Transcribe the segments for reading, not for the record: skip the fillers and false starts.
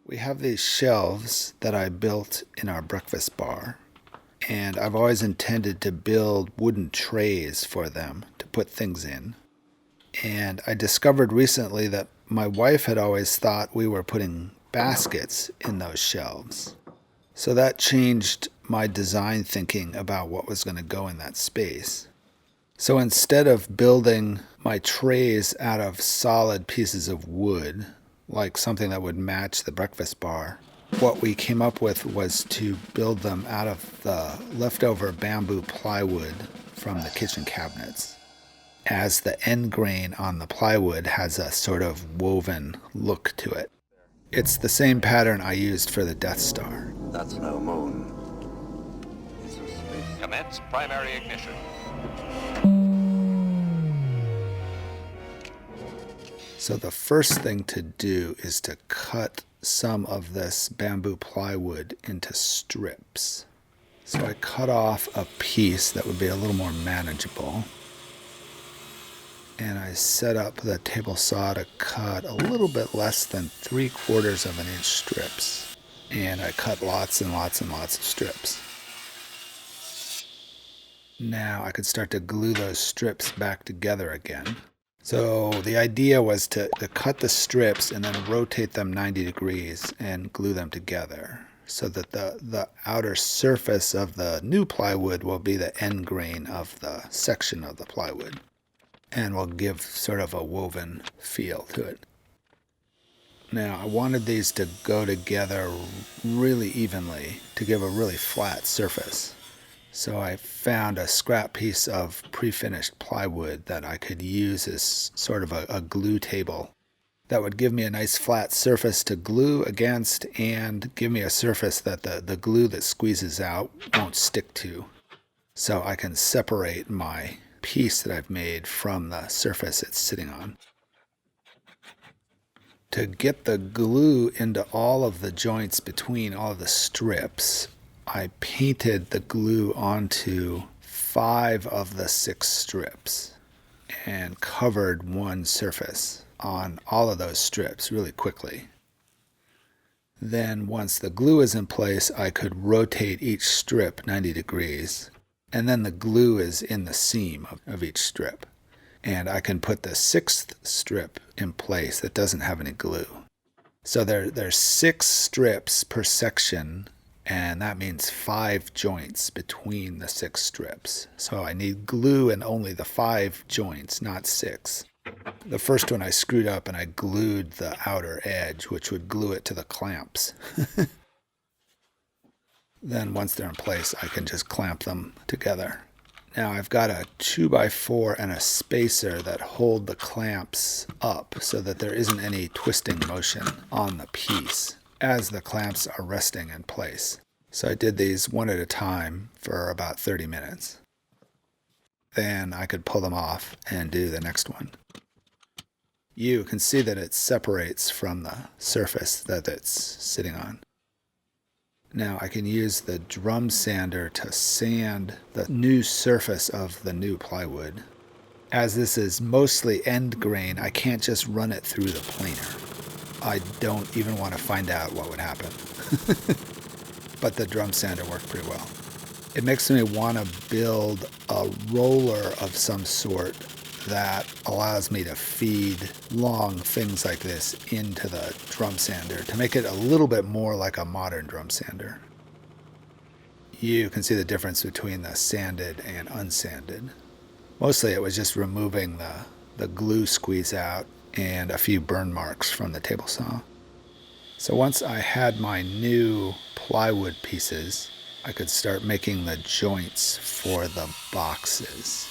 We have these shelves that I built in our breakfast bar, and I've always intended to build wooden trays for them to put things in. And I discovered recently that my wife had always thought we were putting baskets in those shelves. So that changed my design thinking about what was going to go in that space. So instead of building my trays out of solid pieces of wood, like something that would match the breakfast bar, what we came up with was to build them out of the leftover bamboo plywood from the kitchen cabinets, as the end grain on the plywood has a sort of woven look to it. It's the same pattern I used for the Death Star. That's no moon. Commence primary ignition. So the first thing to do is to cut some of this bamboo plywood into strips. So I cut off a piece that would be a little more manageable. And I set up the table saw to cut a little bit less than 3/4 of an inch strips. And I cut lots and lots and lots of strips. Now I could start to glue those strips back together again. So the idea was to cut the strips and then rotate them 90 degrees and glue them together so that the outer surface of the new plywood will be the end grain of the section of the plywood and will give sort of a woven feel to it. Now I wanted these to go together really evenly to give a really flat surface. So I found a scrap piece of pre-finished plywood that I could use as sort of a glue table that would give me a nice flat surface to glue against and give me a surface that the glue that squeezes out won't stick to. So I can separate my piece that I've made from the surface it's sitting on. To get the glue into all of the joints between all of the strips, I painted the glue onto 5 of the 6 strips and covered one surface on all of those strips really quickly. Then once the glue is in place, I could rotate each strip 90 degrees, and then the glue is in the seam of each strip. And I can put the 6th strip in place that doesn't have any glue. So there's 6 strips per section, and that means 5 joints between the 6 strips. So I need glue in only the 5 joints, not 6. The first one I screwed up and I glued the outer edge, which would glue it to the clamps. Then once they're in place, I can just clamp them together. Now I've got a 2x4 and a spacer that hold the clamps up so that there isn't any twisting motion on the piece as the clamps are resting in place. So I did these one at a time for about 30 minutes. Then I could pull them off and do the next one. You can see that it separates from the surface that it's sitting on. Now I can use the drum sander to sand the new surface of the new plywood. As this is mostly end grain, I can't just run it through the planer. I don't even want to find out what would happen. But the drum sander worked pretty well. It makes me want to build a roller of some sort that allows me to feed long things like this into the drum sander to make it a little bit more like a modern drum sander. You can see the difference between the sanded and unsanded. Mostly it was just removing the glue squeeze out and a few burn marks from the table saw. So once I had my new plywood pieces, I could start making the joints for the boxes.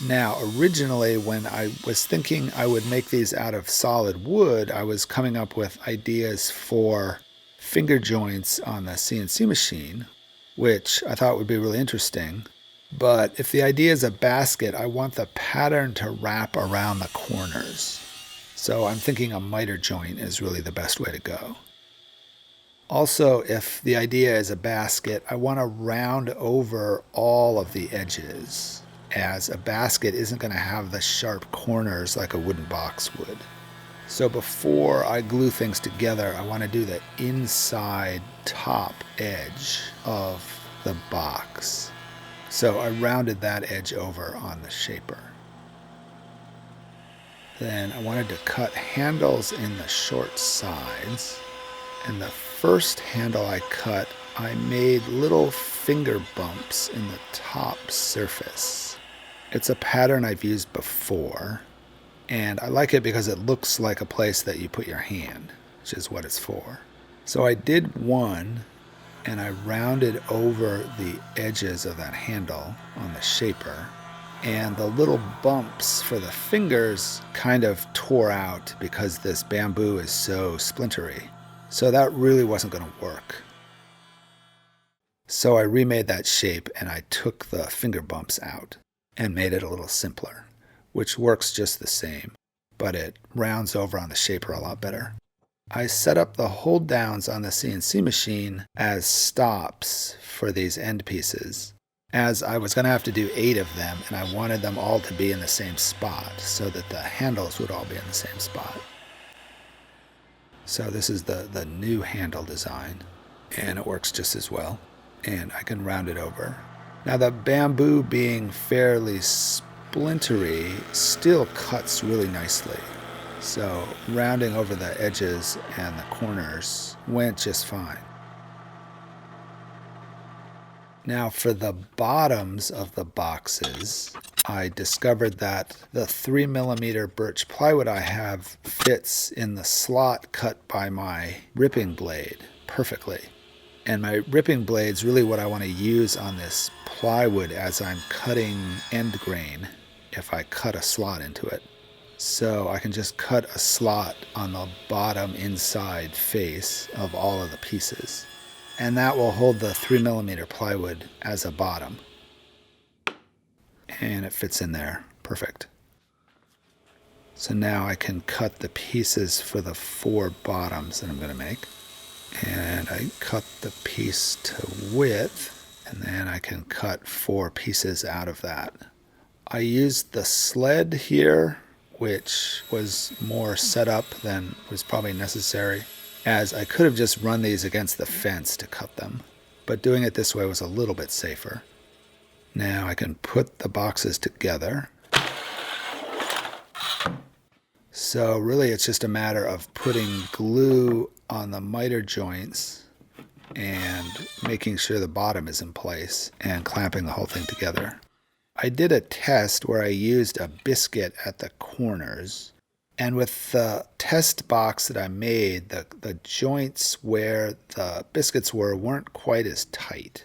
Now, originally when I was thinking I would make these out of solid wood, I was coming up with ideas for finger joints on the CNC machine, which I thought would be really interesting. But if the idea is a basket, I want the pattern to wrap around the corners. So I'm thinking a miter joint is really the best way to go. Also, if the idea is a basket, I want to round over all of the edges, as a basket isn't going to have the sharp corners like a wooden box would. So before I glue things together, I want to do the inside top edge of the box. So I rounded that edge over on the shaper. Then I wanted to cut handles in the short sides. And the first handle I cut, I made little finger bumps in the top surface. It's a pattern I've used before, and I like it because it looks like a place that you put your hand, which is what it's for. So I did one, and I rounded over the edges of that handle on the shaper, and the little bumps for the fingers kind of tore out because this bamboo is so splintery. So that really wasn't going to work. So I remade that shape and I took the finger bumps out and made it a little simpler, which works just the same, but it rounds over on the shaper a lot better. I set up the hold downs on the CNC machine as stops for these end pieces, as I was going to have to do 8 of them and I wanted them all to be in the same spot so that the handles would all be in the same spot. So this is the new handle design, and it works just as well, and I can round it over. Now the bamboo being fairly splintery still cuts really nicely, so rounding over the edges and the corners went just fine. Now for the bottoms of the boxes, I discovered that the 3mm birch plywood I have fits in the slot cut by my ripping blade perfectly. And my ripping blade's really what I want to use on this plywood as I'm cutting end grain if I cut a slot into it. So I can just cut a slot on the bottom inside face of all of the pieces. And that will hold the 3mm plywood as a bottom. And it fits in there. Perfect. So now I can cut the pieces for the 4 bottoms that I'm going to make. And I cut the piece to width, and then I can cut 4 pieces out of that. I used the sled here, which was more set up than was probably necessary, as I could have just run these against the fence to cut them, but doing it this way was a little bit safer. Now I can put the boxes together. So really it's just a matter of putting glue on the miter joints and making sure the bottom is in place and clamping the whole thing together. I did a test where I used a biscuit at the corners. And with the test box that I made, the joints where the biscuits weren't quite as tight.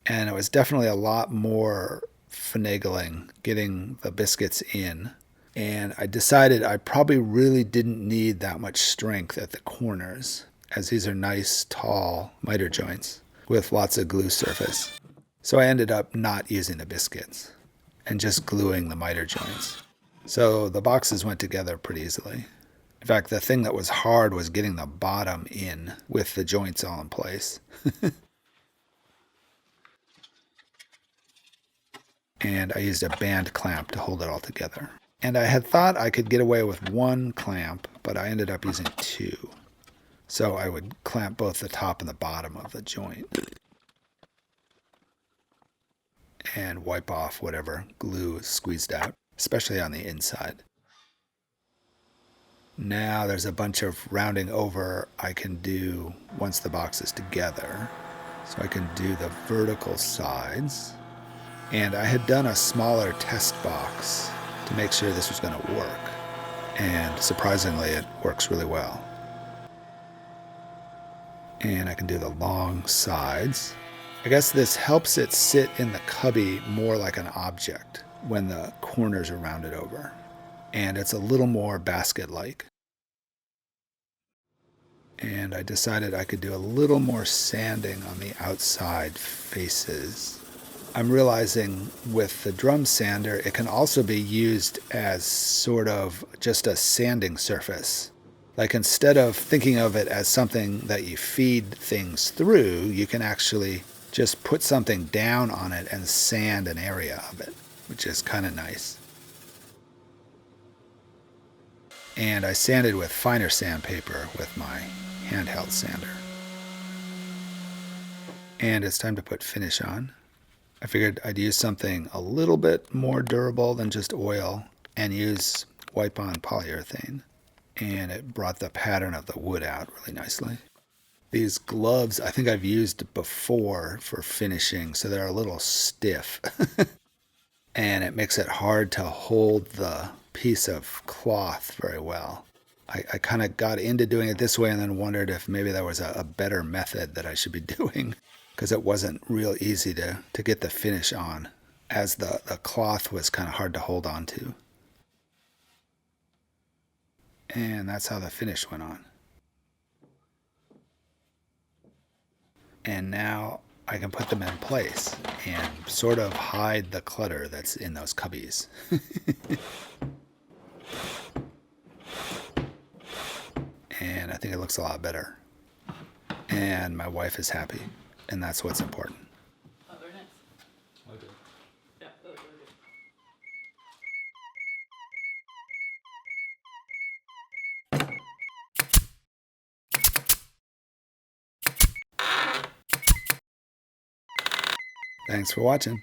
And it was definitely a lot more finagling getting the biscuits in. And I decided I probably really didn't need that much strength at the corners, as these are nice, tall miter joints with lots of glue surface. So I ended up not using the biscuits and just gluing the miter joints. So the boxes went together pretty easily. In fact, the thing that was hard was getting the bottom in with the joints all in place. And I used a band clamp to hold it all together. And I had thought I could get away with 1 clamp, but I ended up using 2. So I would clamp both the top and the bottom of the joint and wipe off whatever glue is squeezed out, especially on the inside. Now there's a bunch of rounding over I can do once the box is together. So I can do the vertical sides. And I had done a smaller test box to make sure this was going to work. And surprisingly, it works really well. And I can do the long sides. I guess this helps it sit in the cubby more like an object when the corners are rounded over. And it's a little more basket-like. And I decided I could do a little more sanding on the outside faces. I'm realizing with the drum sander, it can also be used as sort of just a sanding surface. Like instead of thinking of it as something that you feed things through, you can actually just put something down on it and sand an area of it, which is kind of nice. And I sanded with finer sandpaper with my handheld sander. And it's time to put finish on. I figured I'd use something a little bit more durable than just oil and use wipe-on polyurethane. And it brought the pattern of the wood out really nicely. These gloves I think I've used before for finishing, so they're a little stiff. And it makes it hard to hold the piece of cloth very well. I kind of got into doing it this way and then wondered if maybe there was a better method that I should be doing, because it wasn't real easy to get the finish on, as the cloth was kind of hard to hold on to. And that's how the finish went on. And now I can put them in place and sort of hide the clutter that's in those cubbies. And I think it looks a lot better. And my wife is happy, and that's what's important. Oh, very nice. Okay. Yeah, really, really good. Thanks for watching.